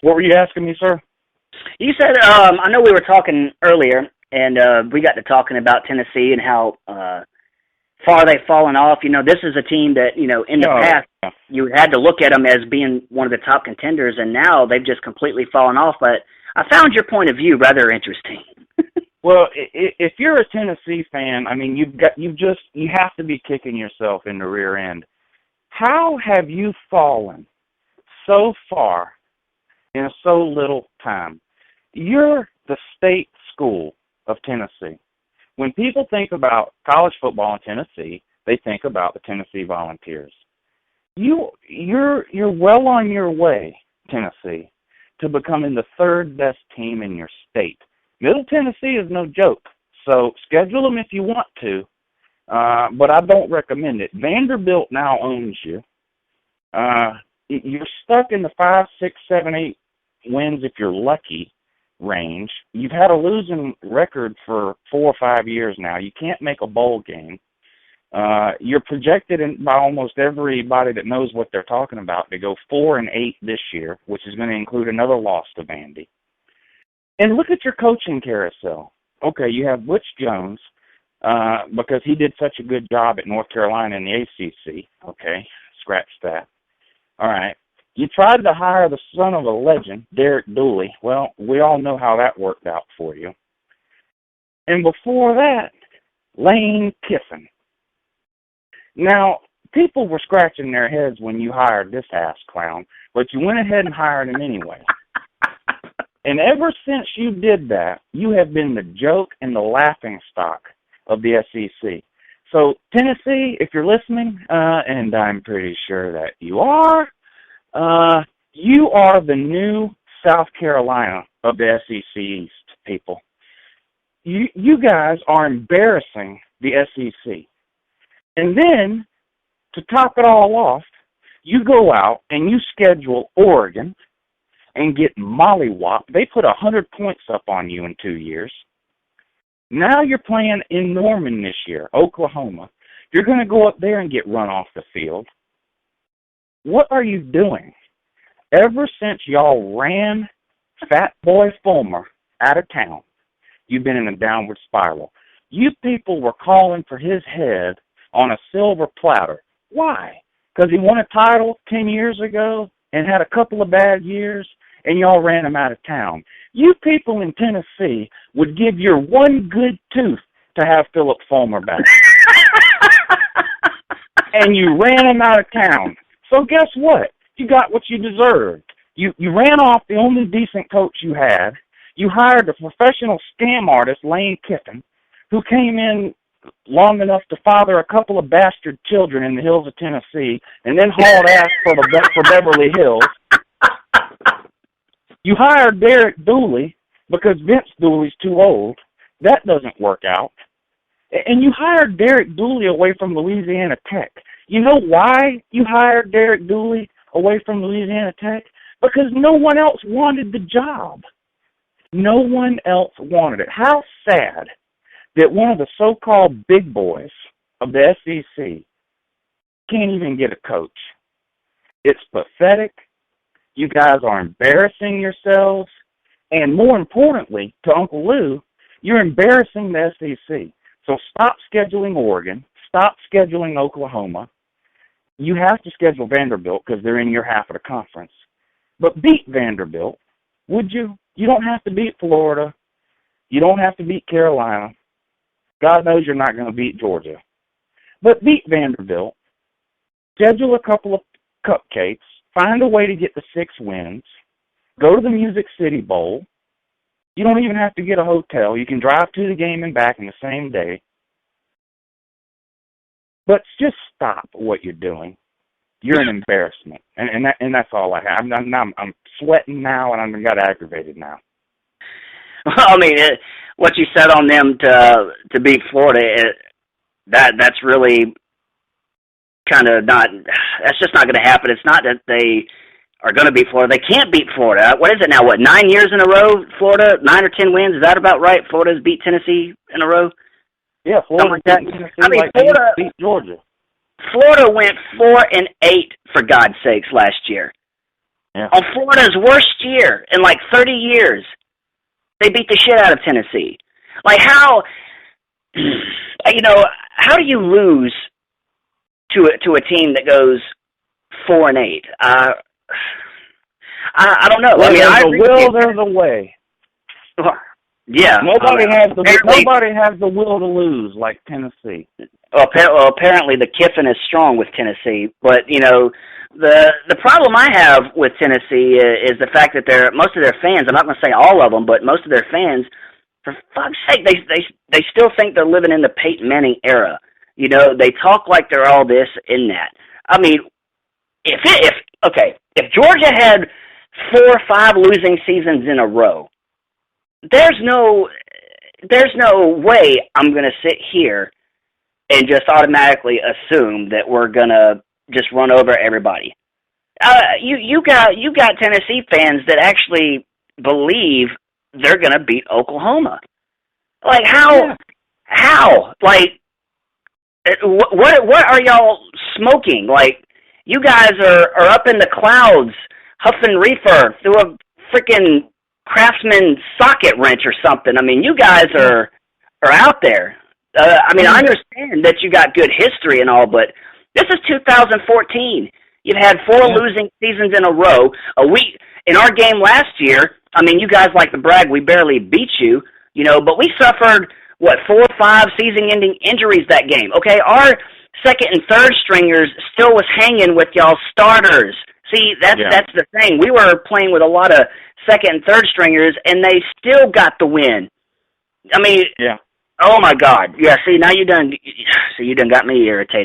What were you asking me, sir? You said, I know we were talking earlier, and we got to talking about Tennessee and how far they've fallen off. You know, this is a team that, you know, in the past, you had to look at them as being one of the top contenders, and now they've just completely fallen off. But I found your point of view rather interesting. Well, if you're a Tennessee fan, I mean, you have to be kicking yourself in the rear end. How have you fallen so far in so little time? You're the state school of Tennessee. When people think about college football in Tennessee, they think about the Tennessee Volunteers. You're well on your way, Tennessee, to becoming the third best team in your state. Middle Tennessee is no joke, so schedule them if you want to, but I don't recommend it. Vanderbilt now owns you. You're stuck in the 5, 6, 7, 8 wins if you're lucky range. You've had a losing record for 4 or 5 years now. You can't make a bowl game. You're projected by almost everybody that knows what they're talking about to go 4-8 this year, which is going to include another loss to Vandy. And look at your coaching carousel. Okay, you have Butch Jones because he did such a good job at North Carolina in the ACC. Okay, scratch that. All right. You tried to hire the son of a legend, Derek Dooley. Well, we all know how that worked out for you. And before that, Lane Kiffin. Now, people were scratching their heads when you hired this ass clown, but you went ahead and hired him anyway. And ever since you did that, you have been the joke and the laughing stock of the SEC. So, Tennessee, if you're listening, and I'm pretty sure that you are the new South Carolina of the SEC East, people. You guys are embarrassing the SEC. And then, to top it all off, you go out and you schedule Oregon and get mollywopped. They put 100 points up on you in 2 years. Now you're playing in Norman this year, Oklahoma. You're going to go up there and get run off the field. What are you doing? Ever since y'all ran Fat Boy Fulmer out of town, you've been in a downward spiral. You people were calling for his head on a silver platter. Why? Because he won a title 10 years ago and had a couple of bad years, and y'all ran him out of town. You people in Tennessee would give your one good tooth to have Philip Fulmer back. And you ran him out of town. So guess what? You got what you deserved. You ran off the only decent coach you had. You hired a professional scam artist, Lane Kiffin, who came in long enough to father a couple of bastard children in the hills of Tennessee and then hauled ass for Beverly Hills. You hired Derek Dooley because Vince Dooley's too old. That doesn't work out. And you hired Derek Dooley away from Louisiana Tech. You know why you hired Derek Dooley away from Louisiana Tech? Because no one else wanted the job. No one else wanted it. How sad that one of the so-called big boys of the SEC can't even get a coach. It's pathetic. You guys are embarrassing yourselves. And more importantly, to Uncle Lou, you're embarrassing the SEC. So stop scheduling Oregon. Stop scheduling Oklahoma. You have to schedule Vanderbilt because they're in your half of the conference. But beat Vanderbilt, would you? You don't have to beat Florida. You don't have to beat Carolina. God knows you're not going to beat Georgia. But beat Vanderbilt. Schedule a couple of cupcakes. Find a way to get the 6 wins. Go to the Music City Bowl. You don't even have to get a hotel. You can drive to the game and back in the same day. But just stop what you're doing. You're an embarrassment, and that's all I have. I'm sweating now, and I'm got aggravated now. Well, I mean, what you said on them to beat Florida, that's really kind of not. That's just not going to happen. It's not that they are going to beat Florida. They can't beat Florida. What is it now? What, 9 years in a row? Florida, 9 or 10 wins. Is that about right? Florida's beat Tennessee in a row. Yeah, Florida beat Tennessee. I mean, Florida beat Georgia. Florida went 4-8 for God's sakes last year. Yeah. On Florida's worst year in like 30 years, they beat the shit out of Tennessee. Like how, how do you lose to a team that goes 4-8? I don't know. Well, I mean, there's a will, there's a way. Yeah. Nobody has the will to lose like Tennessee. Well, apparently the Kiffin is strong with Tennessee, but the problem I have with Tennessee is the fact that most of their fans. I'm not going to say all of them, but most of their fans, for fuck's sake, they still think they're living in the Peyton Manning era. They talk like they're all this and that. I mean, if Georgia had 4 or 5 losing seasons in a row, there's no way I'm going to sit here and just automatically assume that we're going to just run over everybody. You got Tennessee fans that actually believe they're going to beat Oklahoma. Like how? Yeah. How? Like what are y'all smoking? Like you guys are up in the clouds huffing reefer through a freaking Craftsman socket wrench or something. I mean, you guys are out there. I mean, I understand that you got good history and all, but this is 2014. You've had 4 losing seasons in a row. In our game last year, I mean, you guys like to brag, we barely beat you, but we suffered, 4 or 5 season-ending injuries that game. Okay, our second and third stringers still was hanging with y'all starters. See, that's the thing. We were playing with a lot of second and third stringers, and they still got the win. I mean, oh my God, yeah. See, now you done got me irritated.